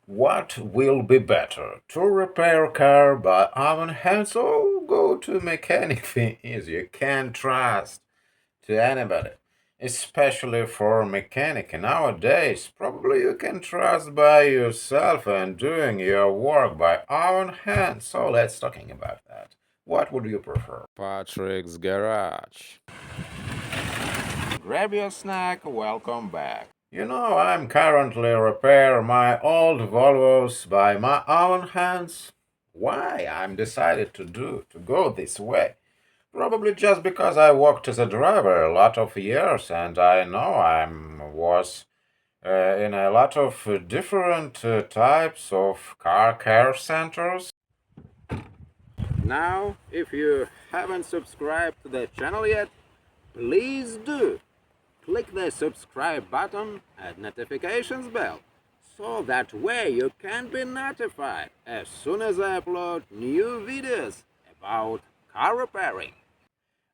What will be better, to repair a car by own hands or go to mechanic things you can't trust to anybody? Especially for mechanic nowadays, probably you can trust by yourself and doing your work by own hands. So let's talking about that. What would you prefer? Patrick's Garage. Grab your snack, welcome back. I'm currently repair my old Volvos by my own hands. Why I'm decided to go this way? Probably just because I worked as a driver a lot of years and I know was in a lot of different types of car care centers. Now, if you haven't subscribed to the channel yet, please do. Click the subscribe button and notifications bell so that way you can be notified as soon as I upload new videos about car repairing.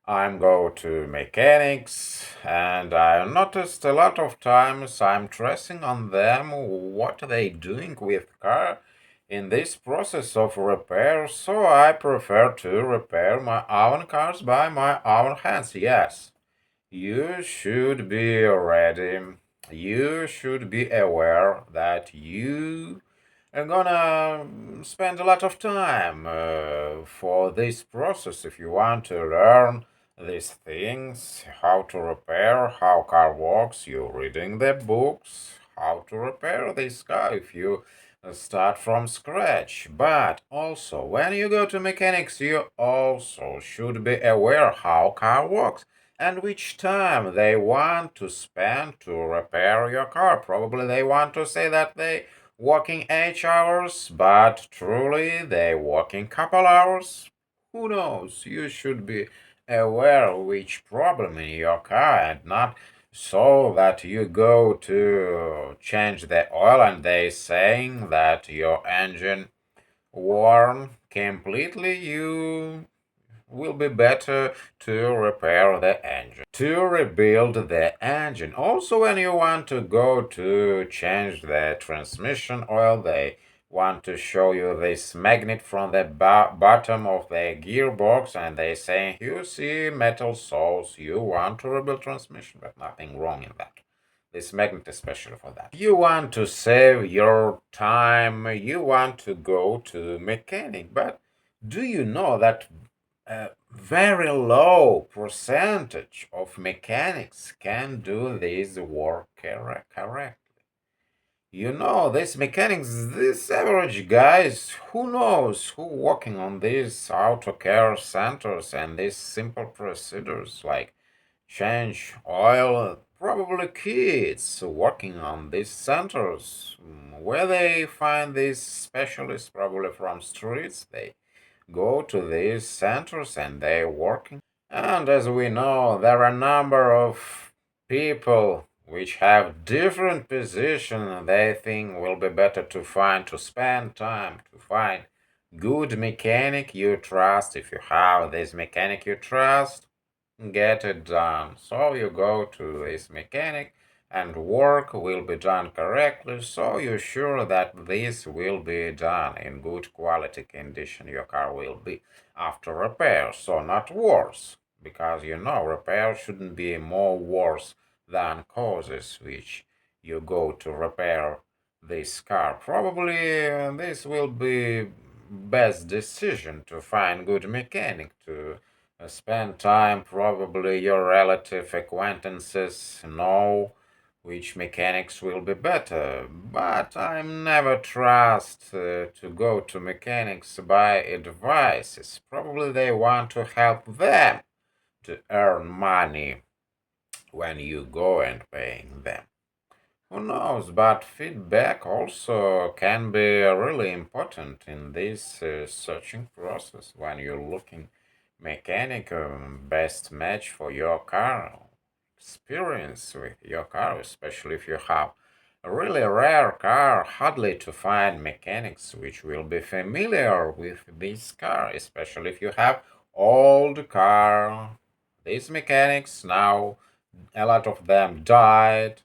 I'm go to mechanics and I noticed a lot of times I'm stressing on them what they doing with car in this process of repair, so I prefer to repair my own cars by my own hands. Yes, you should be ready. You should be aware that you are gonna spend a lot of time for this process if you want to learn these things, how to repair, how car works. You reading the books, how to repair this car if you start from scratch. But also, when you go to mechanics, you also should be aware how car works and which time they want to spend to repair your car. Probably they want to say that they working 8 hours, but truly they working couple hours. Who knows? You should be aware which problem in your car and not so that you go to change the oil and they saying that your engine worn completely. You will be better to repair the engine, to rebuild the engine. Also, when you want to go to change the transmission oil, they want to show you this magnet from the bottom of the gearbox and they say you see metal soles, you want to rebuild transmission, but nothing wrong in that. This magnet is special for that. You want to save your time, you want to go to mechanic, but do you know that a very low percentage of mechanics can do this work correctly? These mechanics, these average guys, who knows who working on these auto care centers and these simple procedures like change oil, probably kids working on these centers. Where they find these specialists, probably from streets, they go to these centers and they're working. And as we know, there are a number of people which have different positions they think will be better to spend time to find good mechanic you trust. If you have this mechanic you trust, get it done. So you go to this mechanic and work will be done correctly, so you're sure that this will be done in good quality condition. Your car will be after repair, so not worse, because repair shouldn't be more worse than causes which you go to repair this car. Probably this will be best decision to find good mechanic to spend time. Probably your relative acquaintances know which mechanics will be better, but I never trust to go to mechanics by advices. Probably they want to help them to earn money when you go and paying them. Who knows, but feedback also can be really important in this searching process when you're looking mechanic best match for your car experience with your car, especially if you have a really rare car, hardly to find mechanics which will be familiar with this car, especially if you have old car. These mechanics now, a lot of them died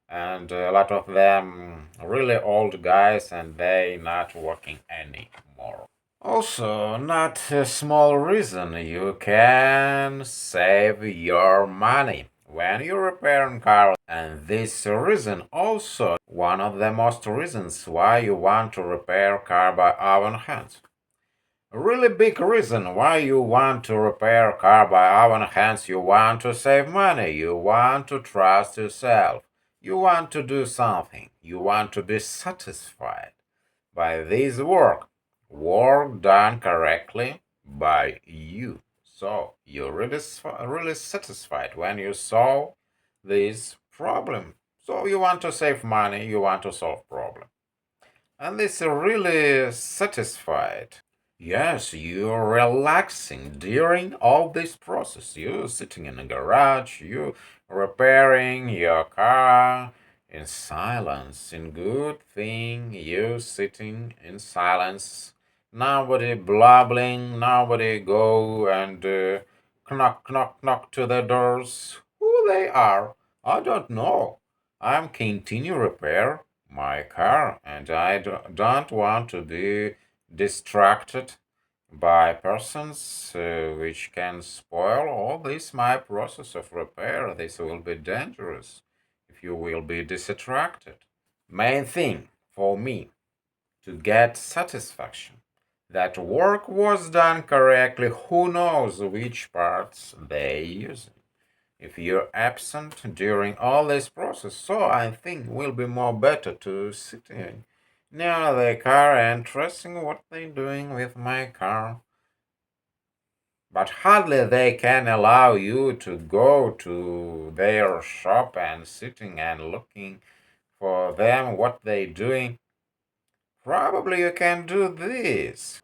and a lot of them really old guys, and they not working anymore. Also, not a small reason you can save your money when you repair a car, and this reason also one of the most reasons why you want to repair car by own hands. A really big reason why you want to repair car by own hands. You want to save money, you want to trust yourself, you want to do something, you want to be satisfied by this work done correctly by you. So you're really satisfied when you solve this problem. So you want to save money, you want to solve problem, and this really satisfied. Yes, you're relaxing during all this process. You're sitting in a garage, you repairing your car in silence, in good thing, you sitting in silence. Nobody blabbling, nobody go and knock, knock, knock to the doors. Who they are, I don't know. I'm continue repair my car, and I don't want to be distracted by persons which can spoil all this my process of repair. This will be dangerous if you will be distracted. Main thing for me to get satisfaction that work was done correctly. Who knows which parts they use? If you're absent during all this process, so I think will be more better to sit in near the car and trusting what they're doing with my car. But hardly they can allow you to go to their shop and sitting and looking for them what they doing. Probably you can do this.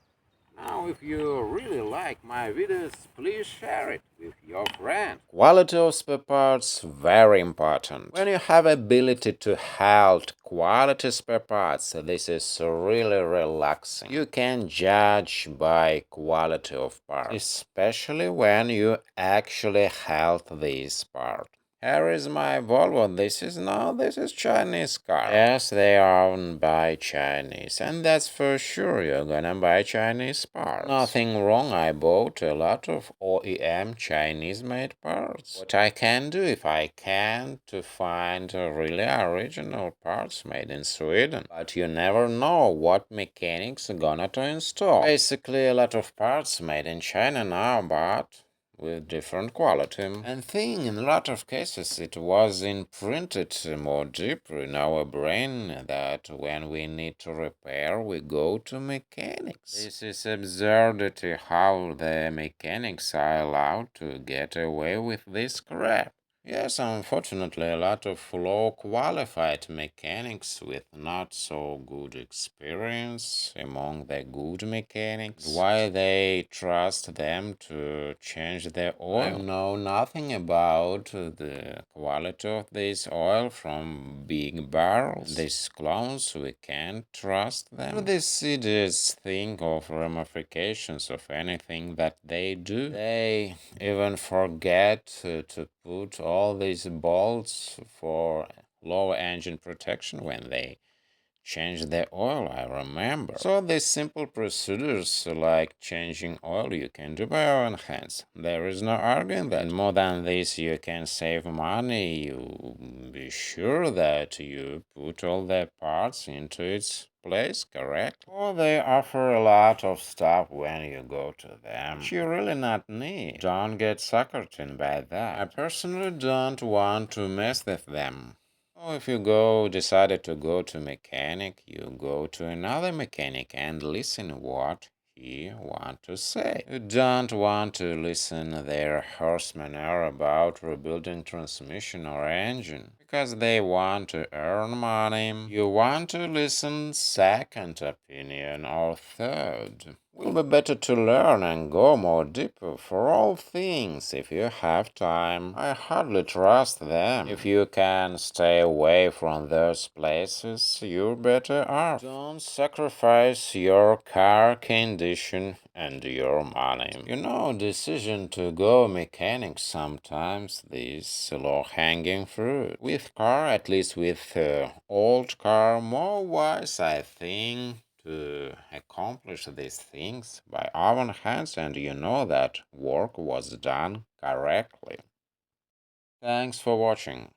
Now, if you really like my videos, please share it with your friends. Quality of spare parts very important. When you have ability to hold quality spare parts, this is really relaxing. You can judge by quality of parts, especially when you actually hold this part. Here is my Volvo. This is Chinese car. Yes, they are owned by Chinese, and that's for sure you're gonna buy Chinese parts. Nothing wrong, I bought a lot of OEM Chinese-made parts. What I can do if I can to find really original parts made in Sweden. But you never know what mechanics are gonna to install. Basically a lot of parts made in China now, but with different quality. And thing in a lot of cases it was imprinted more deeper in our brain that when we need to repair we go to mechanics. This is absurdity how the mechanics are allowed to get away with this crap. Yes, unfortunately, a lot of low qualified mechanics with not so good experience among the good mechanics. Why they trust them to change the oil? I know nothing about the quality of this oil from big barrels. These clones, we can't trust them. These idiots think of ramifications of anything that they do. They even forget to put all these bolts for lower engine protection when they change the oil, I remember. So these simple procedures like changing oil you can do by your own hands. There is no arguing that. And more than this, you can save money. You be sure that you put all the parts into its place correct. Or they offer a lot of stuff when you go to them which you really not need. Don't get suckered in by that. I personally don't want to mess with them. Oh, if you decided to go to mechanic, you go to another mechanic and listen what he want to say. You don't want to listen their horse manure about rebuilding transmission or engine because they want to earn money. You want to listen second opinion or third. Will be better to learn and go more deeper for all things if you have time. I hardly trust them. If you can stay away from those places, you're better off. Don't sacrifice your car condition and your money. Decision to go mechanic sometimes this low-hanging fruit. We with car, at least with old car, more wise, I think, to accomplish these things by our own hands, and you know that work was done correctly. Thanks for watching.